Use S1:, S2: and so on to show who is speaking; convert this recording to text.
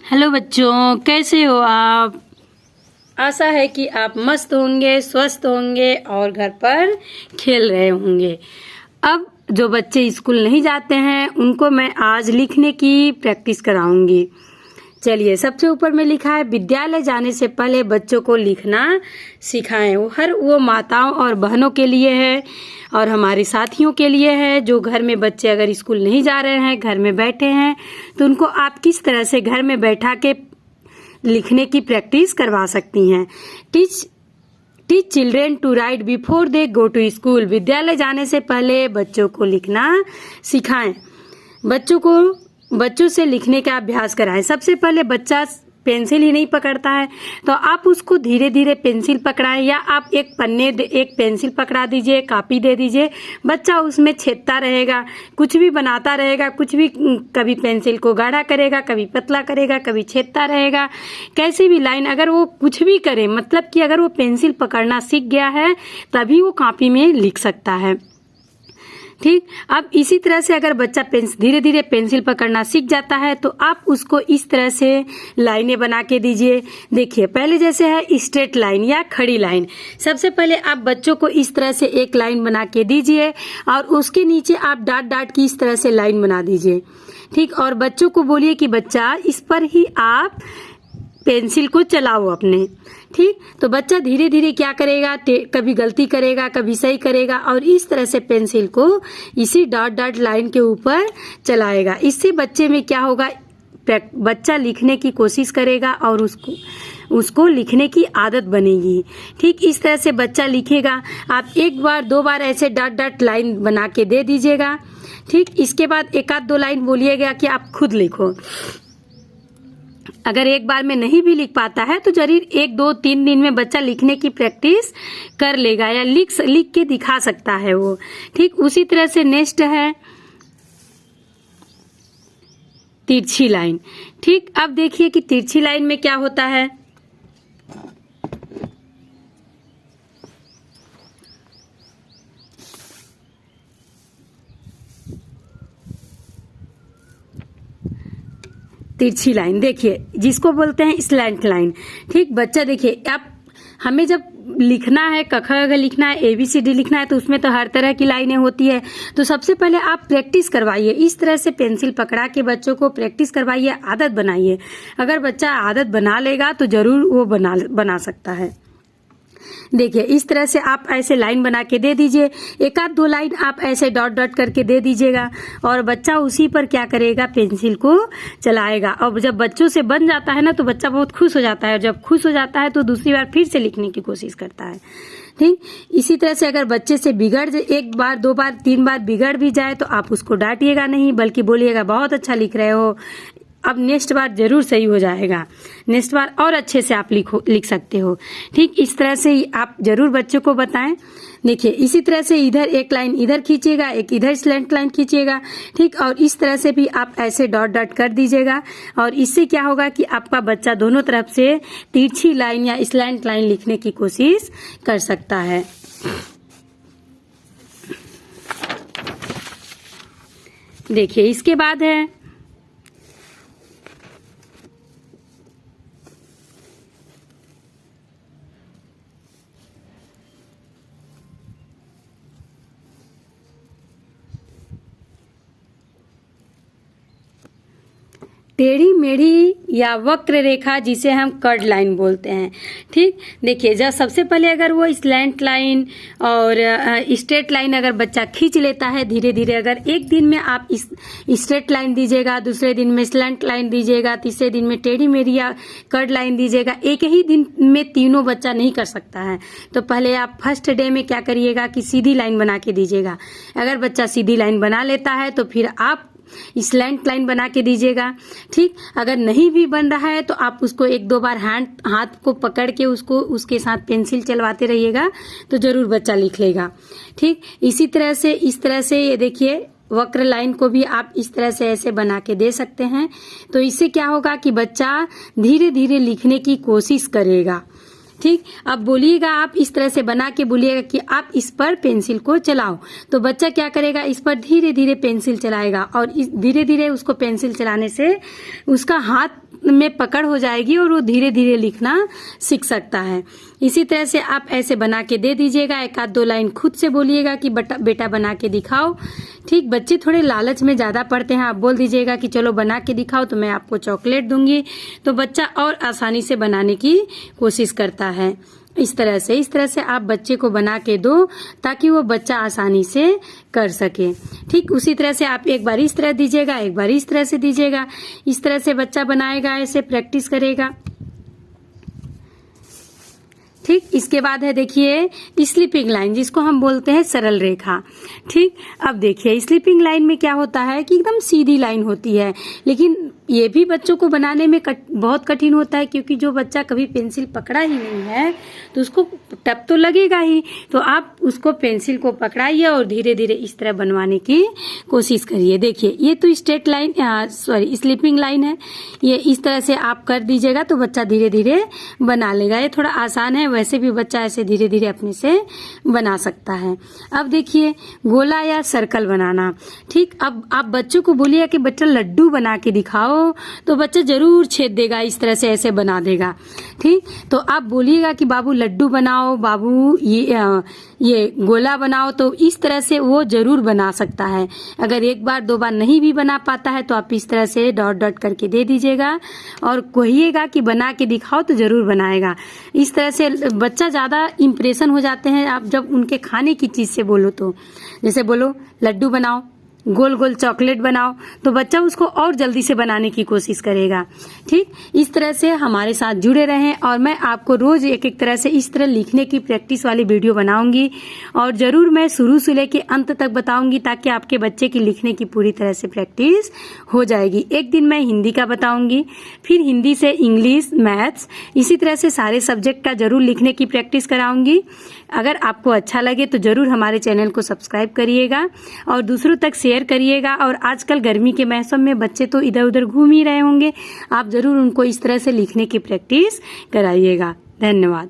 S1: Hello बच्चों, कैसे हो आप। आशा है कि आप मस्त होंगे, स्वस्थ होंगे और घर पर खेल रहे होंगे। अब जो बच्चे स्कूल नहीं जाते हैं उनको मैं आज लिखने की प्रैक्टिस कराऊंगी। चलिए, सबसे ऊपर में लिखा है विद्यालय जाने से पहले बच्चों को लिखना सिखाएं। वो माताओं और बहनों के लिए है और हमारे साथियों के लिए है जो घर में बच्चे अगर स्कूल नहीं जा रहे हैं, घर में बैठे हैं, तो उनको आप किस तरह से घर में बैठा के लिखने की प्रैक्टिस करवा सकती हैं। Teach children to write before they go to school. विद्यालय जाने से पहले बच्चों को लिखना सिखाएं। बच्चों से लिखने का अभ्यास कराएं। सबसे पहले बच्चा पेंसिल ही नहीं पकड़ता है तो आप उसको धीरे धीरे पेंसिल पकड़ाएं, या आप एक पेंसिल पकड़ा दीजिए, कापी दे दीजिए। बच्चा उसमें छेदता रहेगा, कुछ भी बनाता रहेगा, कुछ भी, कभी पेंसिल को गाढ़ा करेगा, कभी पतला करेगा, कभी छेदता रहेगा। कैसी भी लाइन अगर वो कुछ भी करे, मतलब कि अगर वो पेंसिल पकड़ना सीख गया है तभी वो कापी में लिख सकता है। ठीक, अब इसी तरह से अगर बच्चा धीरे धीरे पेंसिल पकड़ना सीख जाता है तो आप उसको इस तरह से लाइनें बना के दीजिए। देखिए, पहले जैसे है स्ट्रेट लाइन या खड़ी लाइन। सबसे पहले आप बच्चों को इस तरह से एक लाइन बना के दीजिए और उसके नीचे आप डाट डाट की इस तरह से लाइन बना दीजिए। ठीक, और बच्चों को बोलिए कि बच्चा इस पर ही आप पेंसिल को चलाओ अपने। ठीक, तो बच्चा धीरे धीरे क्या करेगा, कभी गलती करेगा, कभी सही करेगा और इस तरह से पेंसिल को इसी डॉट डॉट लाइन के ऊपर चलाएगा। इससे बच्चे में क्या होगा, बच्चा लिखने की कोशिश करेगा और उसको लिखने की आदत बनेगी। ठीक, इस तरह से बच्चा लिखेगा। आप एक बार दो बार ऐसे डॉट डॉट लाइन बना के दे दीजिएगा। ठीक, इसके बाद एक आध दो लाइन बोलिएगा कि आप खुद लिखो। अगर एक बार में नहीं भी लिख पाता है तो जरूर 1, 2, 3 दिन में बच्चा लिखने की प्रैक्टिस कर लेगा या लिख के दिखा सकता है वो। ठीक, उसी तरह से नेक्स्ट है तिरछी लाइन। ठीक, अब देखिए कि तिरछी लाइन में क्या होता है। तिरछी लाइन देखिए, जिसको बोलते हैं स्लैंट लाइन। ठीक, बच्चा देखिए, आप हमें जब लिखना है, क ख ग लिखना है, ABCD लिखना है तो उसमें तो हर तरह की लाइनें होती है। तो सबसे पहले आप प्रैक्टिस करवाइए, इस तरह से पेंसिल पकड़ा के बच्चों को प्रैक्टिस करवाइए, आदत बनाइए। अगर बच्चा आदत बना लेगा तो जरूर वो बना सकता है। देखिए, इस तरह से आप ऐसे लाइन बना के दे दीजिए। एक आध दो लाइन आप ऐसे डॉट डॉट करके दे दीजिएगा और बच्चा उसी पर क्या करेगा, पेंसिल को चलाएगा। और जब बच्चों से बन जाता है ना तो बच्चा बहुत खुश हो जाता है, और जब खुश हो जाता है तो दूसरी बार फिर से लिखने की कोशिश करता है। ठीक, इसी तरह से अगर बच्चे से एक बार, दो बार, 3 बार बिगड़ भी जाए तो आप उसको डांटिएगा नहीं, बल्कि बोलिएगा बहुत अच्छा लिख रहे हो, अब नेक्स्ट बार जरूर सही हो जाएगा, नेक्स्ट बार और अच्छे से आप लिख सकते हो। ठीक, इस तरह से आप जरूर बच्चों को बताएं। देखिए, इसी तरह से इधर एक लाइन इधर खींचिएगा, एक इधर स्लैंट लाइन खींचिएगा। ठीक, और इस तरह से भी आप ऐसे डॉट डॉट कर दीजिएगा और इससे क्या होगा कि आपका बच्चा दोनों तरफ से तिरछी लाइन या स्लैंट लाइन लिखने की कोशिश कर सकता है। देखिए, इसके बाद है टेढ़ी मेढ़ी या वक्र रेखा, जिसे हम कर्ड लाइन बोलते हैं। ठीक, देखिए, जब सबसे पहले अगर वो स्लैंट लाइन और स्ट्रेट लाइन अगर बच्चा खींच लेता है धीरे धीरे, अगर एक दिन में आप स्ट्रेट लाइन दीजिएगा, दूसरे दिन में स्लैंट लाइन दीजिएगा, तीसरे दिन में टेढ़ी मेढ़ी या कर्ड लाइन दीजिएगा, एक ही दिन में तीनों बच्चा नहीं कर सकता है। तो पहले आप फर्स्ट डे में क्या करिएगा कि सीधी लाइन बना के दीजिएगा। अगर बच्चा सीधी लाइन बना लेता है तो फिर आप स्लैंट लाइन बना के दीजिएगा। ठीक, अगर नहीं भी बन रहा है तो आप उसको 1-2 बार हाथ को पकड़ के उसके साथ पेंसिल चलवाते रहिएगा तो जरूर बच्चा लिख लेगा। ठीक, इसी तरह से इस तरह से ये देखिए, वक्र लाइन को भी आप इस तरह से ऐसे बना के दे सकते हैं। तो इससे क्या होगा कि बच्चा धीरे धीरे लिखने की कोशिश करेगा। ठीक, अब बोलिएगा, आप इस तरह से बना के बोलिएगा कि आप इस पर पेंसिल को चलाओ, तो बच्चा क्या करेगा, इस पर धीरे धीरे पेंसिल चलाएगा और धीरे धीरे उसको पेंसिल चलाने से उसका हाथ में पकड़ हो जाएगी और वो धीरे धीरे लिखना सीख सकता है। इसी तरह से आप ऐसे बना के दे दीजिएगा। एक आध 2 लाइन खुद से बोलिएगा कि बेटा बना के दिखाओ। ठीक, बच्चे थोड़े लालच में ज़्यादा पड़ते हैं। आप बोल दीजिएगा कि चलो बना के दिखाओ तो मैं आपको चॉकलेट दूंगी, तो बच्चा और आसानी से बनाने की कोशिश करता है। इस तरह से आप बच्चे को बना के दो ताकि वो बच्चा आसानी से कर सके। ठीक, उसी तरह से आप एक बार इस तरह दीजिएगा, एक बार इस तरह से दीजिएगा। इस तरह से बच्चा बनाएगा, ऐसे प्रैक्टिस करेगा। ठीक, इसके बाद है देखिए स्लीपिंग लाइन, जिसको हम बोलते हैं सरल रेखा। ठीक, अब देखिए स्लीपिंग लाइन में क्या होता है कि एकदम सीधी लाइन होती है, लेकिन ये भी बच्चों को बनाने में बहुत कठिन होता है, क्योंकि जो बच्चा कभी पेंसिल पकड़ा ही नहीं है तो उसको टप तो लगेगा ही। तो आप उसको पेंसिल को पकड़ाइए और धीरे धीरे इस तरह बनवाने की कोशिश करिए। देखिए ये तो स्ट्रेट लाइन स्लीपिंग लाइन है, ये इस तरह से आप कर दीजिएगा तो बच्चा धीरे धीरे बना लेगा। ये थोड़ा आसान है, वैसे भी बच्चा ऐसे धीरे धीरे अपने से बना सकता है। अब देखिए गोला या सर्कल बनाना। ठीक, अब आप बच्चों को बोलिए कि बच्चा लड्डू बना के दिखाओ, तो बच्चा जरूर छेद देगा, इस तरह से ऐसे बना देगा। ठीक, तो आप बोलिएगा कि बाबू लड्डू बनाओ, बाबू ये गोला बनाओ, तो इस तरह से वो जरूर बना सकता है। अगर 1 बार 2 बार नहीं भी बना पाता है तो आप इस तरह से डॉट डॉट करके दे दीजिएगा और कहिएगा कि बना के दिखाओ, तो जरूर बनाएगा। इस तरह से बच्चा ज्यादा इम्प्रेशन हो जाते हैं आप जब उनके खाने की चीज से बोलो, तो जैसे बोलो लड्डू बनाओ, गोल गोल चॉकलेट बनाओ, तो बच्चा उसको और जल्दी से बनाने की कोशिश करेगा। ठीक, इस तरह से हमारे साथ जुड़े रहें और मैं आपको रोज एक तरह से इस तरह लिखने की प्रैक्टिस वाली वीडियो बनाऊंगी और जरूर मैं शुरू से लेके अंत तक बताऊंगी, ताकि आपके बच्चे की लिखने की पूरी तरह से प्रैक्टिस हो जाएगी। एक दिन मैं हिंदी का बताऊंगी, फिर हिंदी से इंग्लिश, मैथ्स, इसी तरह से सारे सब्जेक्ट का जरूर लिखने की प्रैक्टिस कराऊंगी। अगर आपको अच्छा लगे तो जरूर हमारे चैनल को सब्सक्राइब करिएगा और दूसरों तक शेयर करिएगा। और आजकल गर्मी के मौसम में बच्चे तो इधर उधर घूम ही रहे होंगे, आप जरूर उनको इस तरह से लिखने की प्रैक्टिस कराइएगा। धन्यवाद।